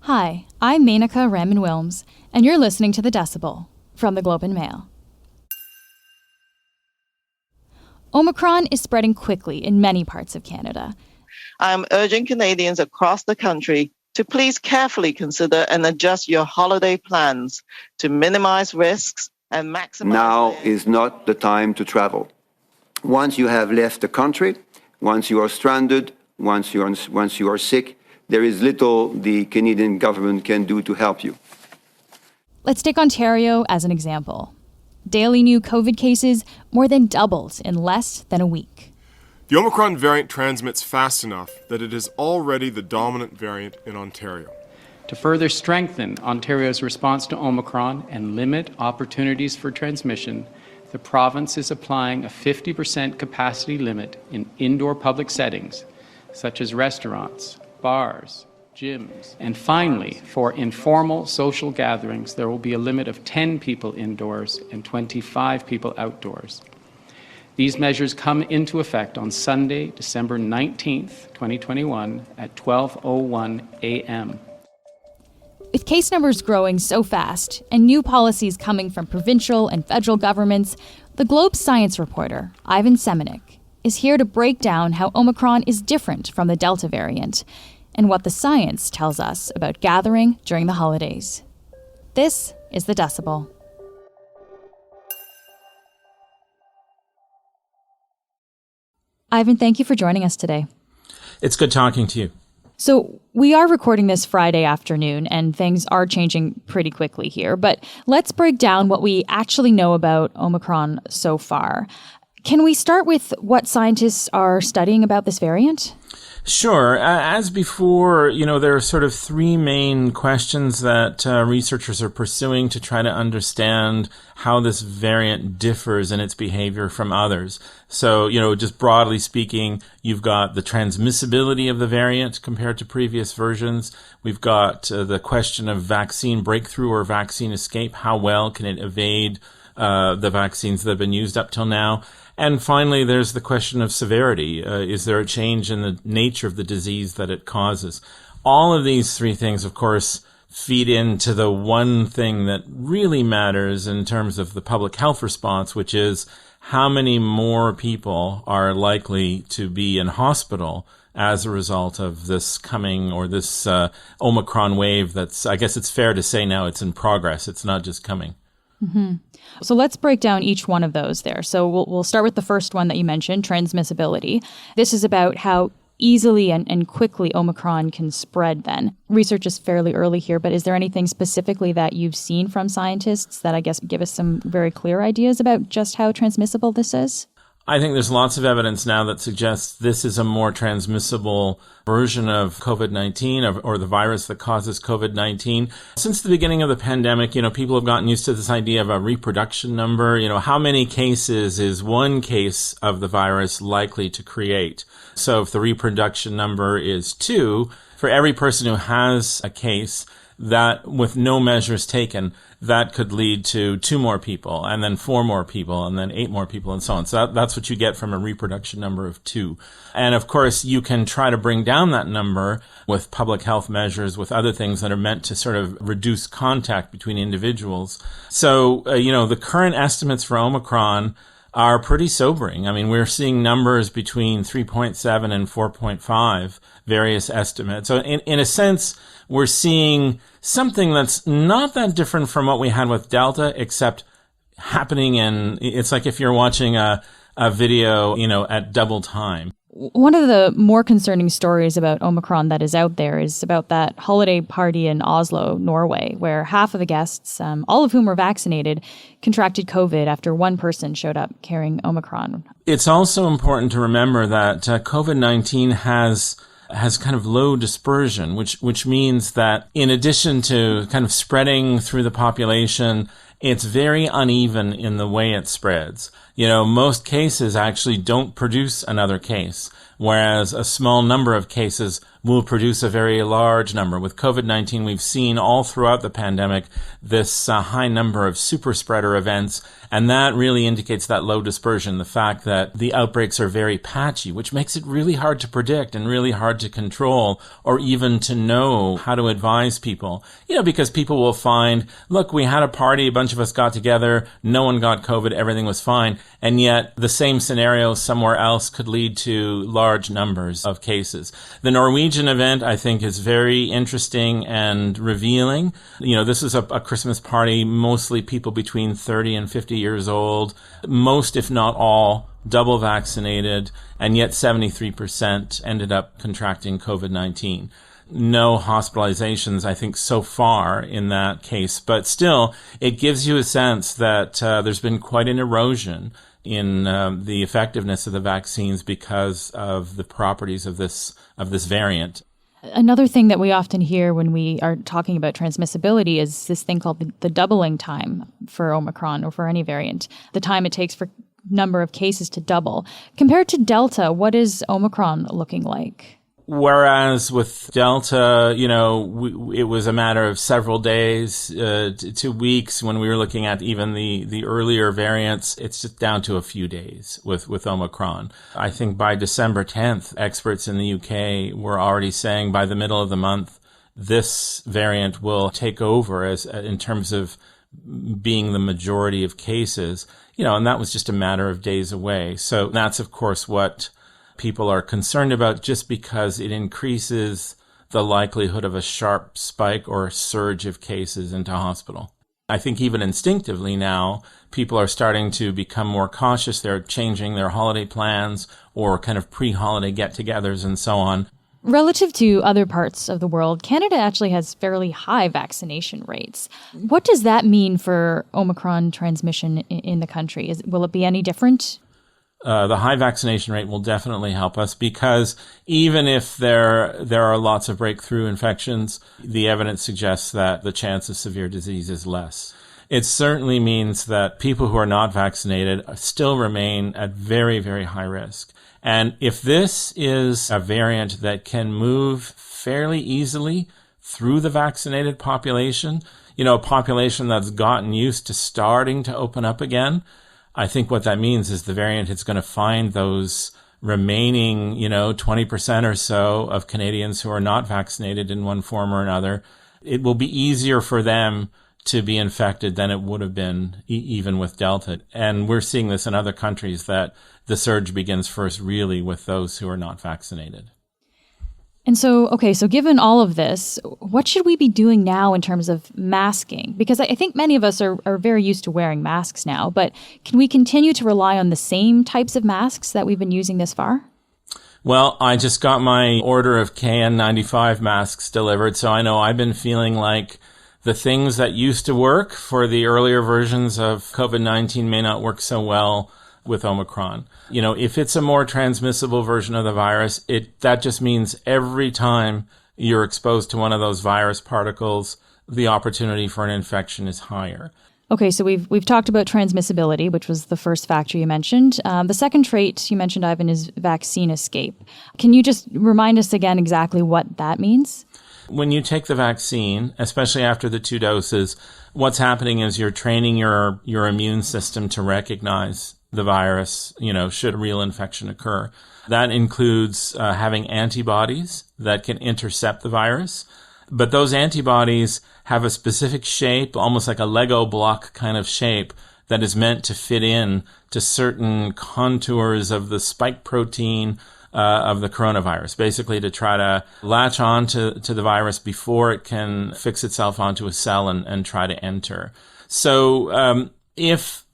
Hi, I'm Menaka Raman-Wilms, and you're listening to The Decibel from the Globe and Mail. Omicron is spreading quickly in many parts of Canada. I'm urging Canadians across the country to please carefully consider and adjust your holiday plans to minimize risks and maximize... Now is not the time to travel. Once you have left the country, once you are stranded, once you are sick, there is little the Canadian government can do to help you. Let's take Ontario as an example. Daily new COVID cases more than doubled in less than a week. The Omicron variant transmits fast enough that it is already the dominant variant in Ontario. To further strengthen Ontario's response to Omicron and limit opportunities for transmission, the province is applying a 50% capacity limit in indoor public settings, such as restaurants, bars, gyms. And finally, for informal social gatherings, there will be a limit of 10 people indoors and 25 people outdoors. These measures come into effect on Sunday, December 19th, 2021 at 12:01 a.m. With case numbers growing so fast and new policies coming from provincial and federal governments, the Globe's science reporter, Ivan Semeniuk, is here to break down how Omicron is different from the Delta variant and what the science tells us about gathering during the holidays. This is The Decibel. Ivan, thank you for joining us today. It's good talking to you. So we are recording this Friday afternoon, and things are changing pretty quickly here. But let's break down what we actually know about Omicron so far. Can we start with what scientists are studying about this variant? Sure. As before, there are sort of three main questions that researchers are pursuing to try to understand how this variant differs in its behavior from others. So, just broadly speaking, you've got the transmissibility of the variant compared to previous versions. We've got the question of vaccine breakthrough or vaccine escape. How well can it evade the vaccines that have been used up till now? And finally, there's the question of severity. Is there a change in the nature of the disease that it causes? All of these three things, of course, feed into the one thing that really matters in terms of the public health response, which is how many more people are likely to be in hospital as a result of this coming or this Omicron wave that's, I guess it's fair to say now, it's in progress. It's not just coming. Mm-hmm. So let's break down each one of those there. So we'll start with the first one that you mentioned, transmissibility. This is about how easily and quickly Omicron can spread then. Research is fairly early here, but is there anything specifically that you've seen from scientists that I guess give us some very clear ideas about just how transmissible this is? I think there's lots of evidence now that suggests this is a more transmissible version of COVID-19 or the virus that causes COVID-19. Since the beginning of the pandemic, people have gotten used to this idea of a reproduction number. How many cases is one case of the virus likely to create? So if the reproduction number is 2, for every person who has a case, that with no measures taken, that could lead to 2 more people, and then 4 more people, and then 8 more people, and so on. So that's what you get from a reproduction number of 2. And of course, you can try to bring down that number with public health measures, with other things that are meant to sort of reduce contact between individuals. So, the current estimates for Omicron are pretty sobering. I mean, we're seeing numbers between 3.7 and 4.5, various estimates. So in a sense, we're seeing something that's not that different from what we had with Delta, except happening it's like if you're watching a video, at double time. One of the more concerning stories about Omicron that is out there is about that holiday party in Oslo, Norway, where half of the guests, all of whom were vaccinated, contracted COVID after one person showed up carrying Omicron. It's also important to remember that COVID-19 has kind of low dispersion, which means that in addition to kind of spreading through the population, it's very uneven in the way it spreads. Most cases actually don't produce another case. whereas a small number of cases will produce a very large number. With COVID-19, we've seen all throughout the pandemic this high number of super spreader events, and that really indicates that low dispersion, the fact that the outbreaks are very patchy, which makes it really hard to predict and really hard to control or even to know how to advise people. Because people will find, look, we had a party, a bunch of us got together, no one got COVID, everything was fine, and yet the same scenario somewhere else could lead to large numbers of cases. The Norwegian event, I think, is very interesting and revealing. This is a Christmas party, mostly people between 30 and 50 years old, most, if not all, double vaccinated, and yet 73% ended up contracting COVID-19. No hospitalizations, I think, so far in that case, but still, it gives you a sense that there's been quite an erosion in the effectiveness of the vaccines because of the properties of this variant. Another thing that we often hear when we are talking about transmissibility is this thing called the doubling time for Omicron or for any variant, the time it takes for number of cases to double. Compared to Delta, what is Omicron looking like? Whereas with Delta, it was a matter of several days to weeks when we were looking at even the earlier variants. It's just down to a few days with Omicron. I think by December 10th, experts in the UK were already saying by the middle of the month, this variant will take over in terms of being the majority of cases, and that was just a matter of days away. So that's, of course, what people are concerned about, just because it increases the likelihood of a sharp spike or surge of cases into hospital. I think even instinctively now, people are starting to become more cautious. They're changing their holiday plans or kind of pre-holiday get-togethers and so on. Relative to other parts of the world, Canada actually has fairly high vaccination rates. What does that mean for Omicron transmission in the country? Will it be any different? The high vaccination rate will definitely help us, because even if there are lots of breakthrough infections, the evidence suggests that the chance of severe disease is less. It certainly means that people who are not vaccinated still remain at very, very high risk. And if this is a variant that can move fairly easily through the vaccinated population, a population that's gotten used to starting to open up again, I think what that means is the variant is going to find those remaining, 20% or so of Canadians who are not vaccinated in one form or another. It will be easier for them to be infected than it would have been even with Delta. And we're seeing this in other countries, that the surge begins first really with those who are not vaccinated. And so given all of this, what should we be doing now in terms of masking? Because I think many of us are very used to wearing masks now, but can we continue to rely on the same types of masks that we've been using this far? Well, I just got my order of KN95 masks delivered, so I know I've been feeling like the things that used to work for the earlier versions of COVID-19 may not work so well with Omicron. If it's a more transmissible version of the virus, that just means every time you're exposed to one of those virus particles, the opportunity for an infection is higher. Okay, so we've talked about transmissibility, which was the first factor you mentioned. The second trait you mentioned, Ivan, is vaccine escape. Can you just remind us again exactly what that means? When you take the vaccine, especially after the 2 doses, what's happening is you're training your immune system to recognize the virus, should a real infection occur. That includes having antibodies that can intercept the virus. But those antibodies have a specific shape, almost like a Lego block kind of shape, that is meant to fit in to certain contours of the spike protein of the coronavirus, basically to try to latch on to the virus before it can fix itself onto a cell and try to enter. So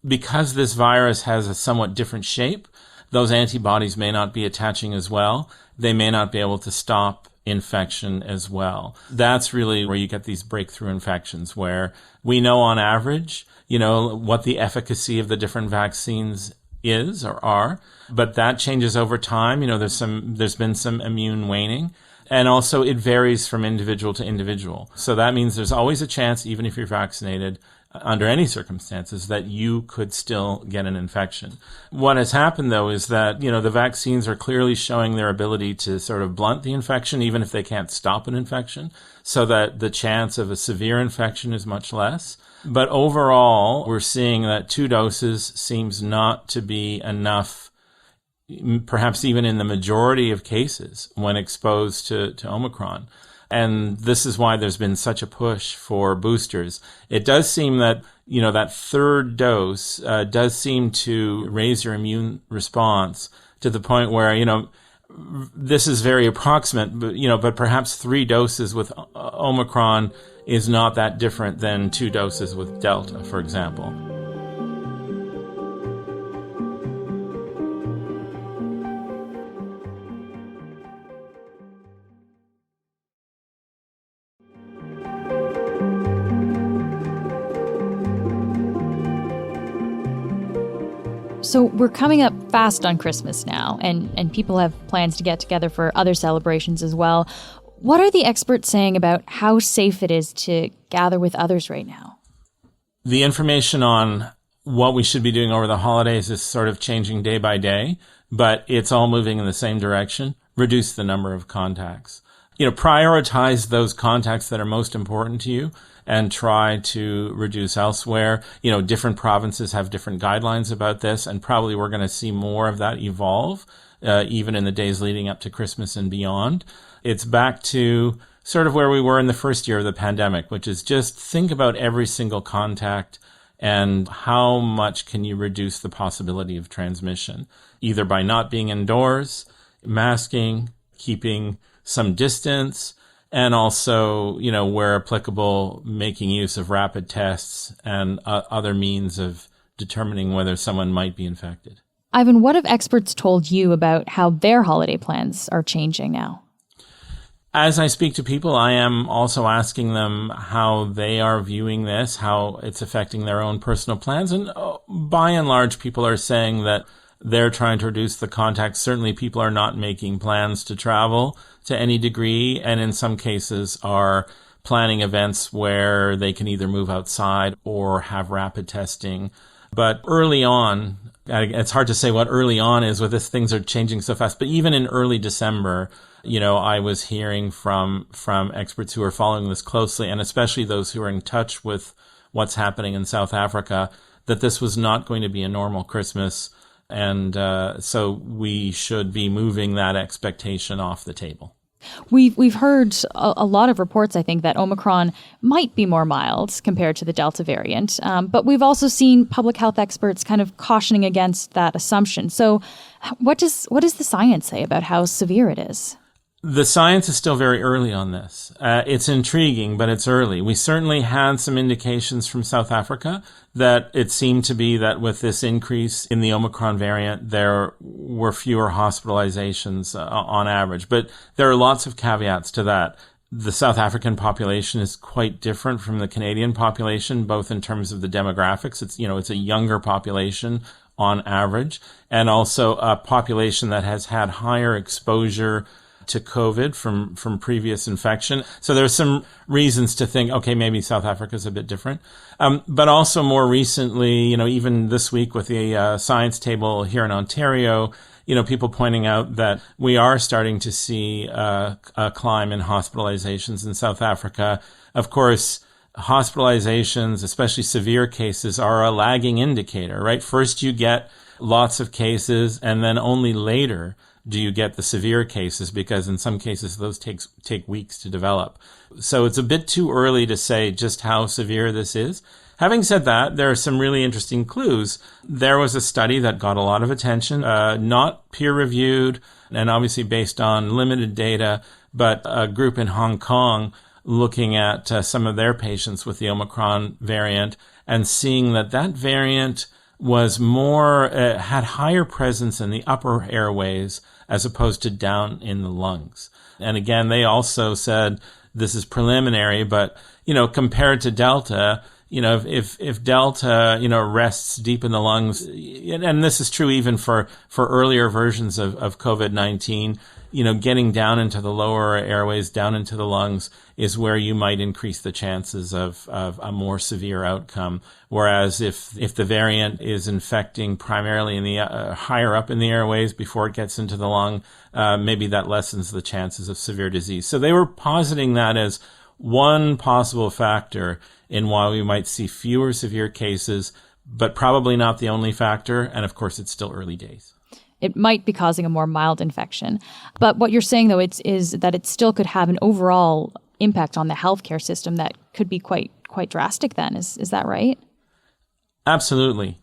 because this virus has a somewhat different shape, those antibodies may not be attaching as well. They may not be able to stop infection as well. That's really where you get these breakthrough infections, where we know on average, what the efficacy of the different vaccines is or are, but that changes over time. There's been some immune waning. And also it varies from individual to individual. So that means there's always a chance, even if you're vaccinated, under any circumstances, that you could still get an infection. What has happened, though, is that, the vaccines are clearly showing their ability to sort of blunt the infection, even if they can't stop an infection, so that the chance of a severe infection is much less. But overall, we're seeing that 2 doses seems not to be enough, perhaps even in the majority of cases, when exposed to Omicron. And this is why there's been such a push for boosters. It does seem that, that 3rd dose does seem to raise your immune response to the point where, this is very approximate, but perhaps 3 doses with Omicron is not that different than 2 doses with Delta, for example. So we're coming up fast on Christmas now, and people have plans to get together for other celebrations as well. What are the experts saying about how safe it is to gather with others right now? The information on what we should be doing over the holidays is sort of changing day by day, but it's all moving in the same direction. Reduce the number of contacts. Prioritize those contacts that are most important to you and try to reduce elsewhere. Different provinces have different guidelines about this, and probably we're going to see more of that evolve, even in the days leading up to Christmas and beyond. It's back to sort of where we were in the first year of the pandemic, which is just think about every single contact and how much can you reduce the possibility of transmission, either by not being indoors, masking, keeping some distance, and also, where applicable, making use of rapid tests and other means of determining whether someone might be infected. Ivan, what have experts told you about how their holiday plans are changing now? As I speak to people, I am also asking them how they are viewing this, how it's affecting their own personal plans. And by and large, people are saying that they're trying to reduce the contacts. Certainly, people are not making plans to travel to any degree, and in some cases are planning events where they can either move outside or have rapid testing. But early on, it's hard to say what early on is with this. Things are changing so fast. But even in early December, I was hearing from experts who are following this closely, and especially those who are in touch with what's happening in South Africa, that this was not going to be a normal Christmas. And so we should be moving that expectation off the table. We've heard a lot of reports, I think, that Omicron might be more mild compared to the Delta variant. But we've also seen public health experts kind of cautioning against that assumption. So what does the science say about how severe it is? The science is still very early on this. It's intriguing, but it's early. We certainly had some indications from South Africa that it seemed to be that with this increase in the Omicron variant, there were fewer hospitalizations on average. But there are lots of caveats to that. The South African population is quite different from the Canadian population, both in terms of the demographics. It's a younger population on average, and also a population that has had higher exposure to COVID from previous infection. So there's some reasons to think, okay, maybe South Africa is a bit different. But also more recently, even this week with the science table here in Ontario, people pointing out that we are starting to see a climb in hospitalizations in South Africa. Of course, hospitalizations, especially severe cases, are a lagging indicator, right? First you get lots of cases, and then only later do you get the severe cases, because in some cases those take weeks to develop. So it's a bit too early to say just how severe this is. Having said that, there are some really interesting clues. There was a study that got a lot of attention, not peer-reviewed and obviously based on limited data, but a group in Hong Kong looking at some of their patients with the Omicron variant and seeing that variant was had higher presence in the upper airways as opposed to down in the lungs. And again, they also said this is preliminary, but, compared to Delta, if Delta, rests deep in the lungs, and this is true even for earlier versions of COVID-19, getting down into the lower airways, down into the lungs is where you might increase the chances of a more severe outcome. Whereas if the variant is infecting primarily in the higher up in the airways before it gets into the lung, maybe that lessens the chances of severe disease. So they were positing that as one possible factor in why we might see fewer severe cases, but probably not the only factor. And of course, it's still early days. It might be causing a more mild infection. But what you're saying, though, is that it still could have an overall impact on the healthcare system that could be quite drastic then. Is that right? Absolutely.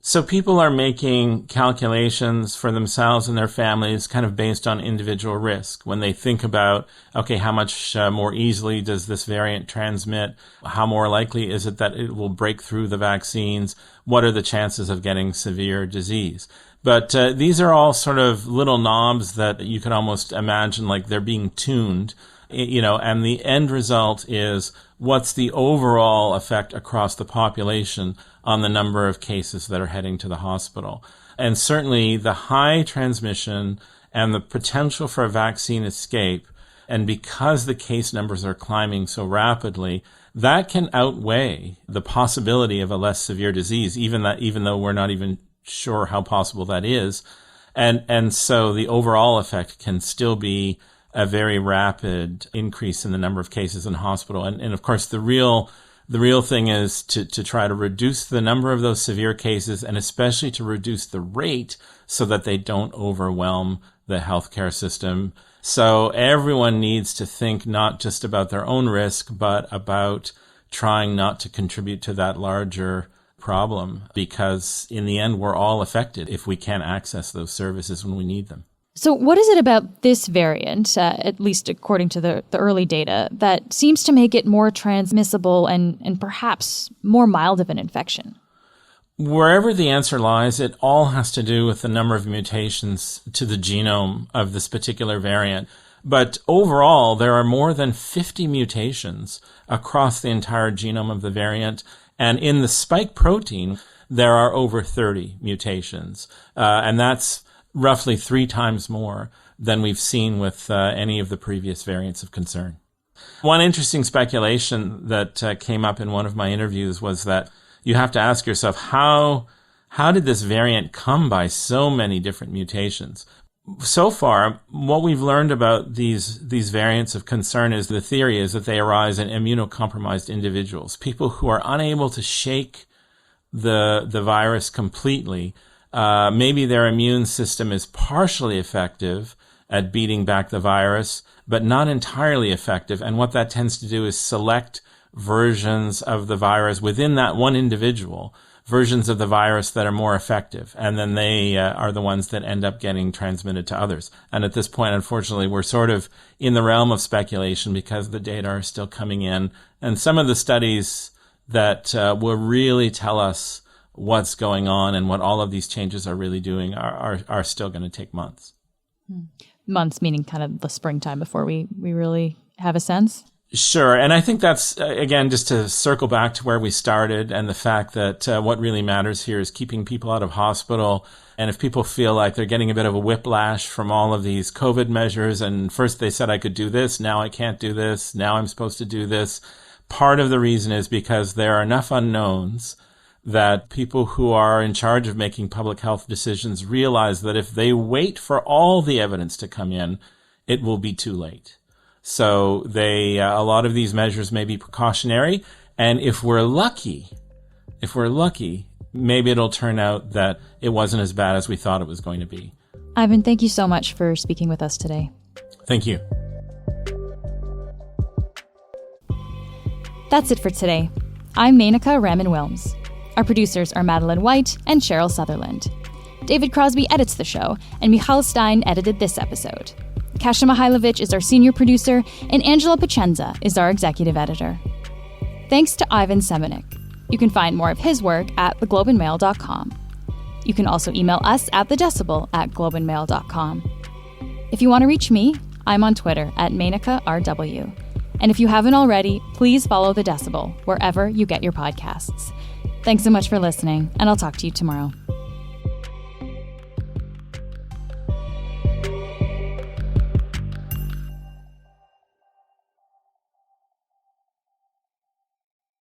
So people are making calculations for themselves and their families kind of based on individual risk. When they think about, okay, how much more easily does this variant transmit? How more likely is it that it will break through the vaccines? What are the chances of getting severe disease? But these are all sort of little knobs that you can almost imagine like they're being tuned, and the end result is what's the overall effect across the population on the number of cases that are heading to the hospital. And certainly the high transmission and the potential for a vaccine escape, and because the case numbers are climbing so rapidly, that can outweigh the possibility of a less severe disease, even though we're not even sure how possible that is. And so the overall effect can still be a very rapid increase in the number of cases in hospital. And of course, the real thing is to try to reduce the number of those severe cases, and especially to reduce the rate so that they don't overwhelm the healthcare system. So everyone needs to think not just about their own risk, but about trying not to contribute to that larger problem, because in the end, we're all affected if we can't access those services when we need them. So what is it about this variant, at least according to the early data, that seems to make it more transmissible and perhaps more mild of an infection? Wherever the answer lies, it all has to do with the number of mutations to the genome of this particular variant. But overall, there are more than 50 mutations across the entire genome of the variant. And in the spike protein, there are over 30 mutations. And that's roughly 3 times more than we've seen with any of the previous variants of concern. One interesting speculation that came up in one of my interviews was that you have to ask yourself, how did this variant come by so many different mutations? So far, what we've learned about these variants of concern is the theory is that they arise in immunocompromised individuals, people who are unable to shake the virus completely. Maybe their immune system is partially effective at beating back the virus, but not entirely effective. And what that tends to do is select versions of the virus within that one individual, versions of the virus that are more effective. And then they are the ones that end up getting transmitted to others. And at this point, unfortunately, we're sort of in the realm of speculation because the data are still coming in. And some of the studies that will really tell us what's going on and what all of these changes are really doing are still going to take months. Months, meaning kind of the springtime before we really have a sense? Sure. And I think that's, again, just to circle back to where we started and the fact that what really matters here is keeping people out of hospital. And if people feel like they're getting a bit of a whiplash from all of these COVID measures, and first they said I could do this, now I can't do this, now I'm supposed to do this, part of the reason is because there are enough unknowns that people who are in charge of making public health decisions realize that if they wait for all the evidence to come in, it will be too late. So a lot of these measures may be precautionary. And if we're lucky, maybe it'll turn out that it wasn't as bad as we thought it was going to be. Ivan, thank you so much for speaking with us today. Thank you. That's it for today. I'm Menaka Raman-Wilms. Our producers are Madeline White and Cheryl Sutherland. David Crosby edits the show, and Michal Stein edited this episode. Kasia Mihailovich is our senior producer, and Angela Pacenza is our executive editor. Thanks to Ivan Semeniuk. You can find more of his work at theglobeandmail.com. You can also email us at thedecibel@globeandmail.com. If you want to reach me, I'm on Twitter at MenakaRW. And if you haven't already, please follow The Decibel wherever you get your podcasts. Thanks so much for listening, and I'll talk to you tomorrow.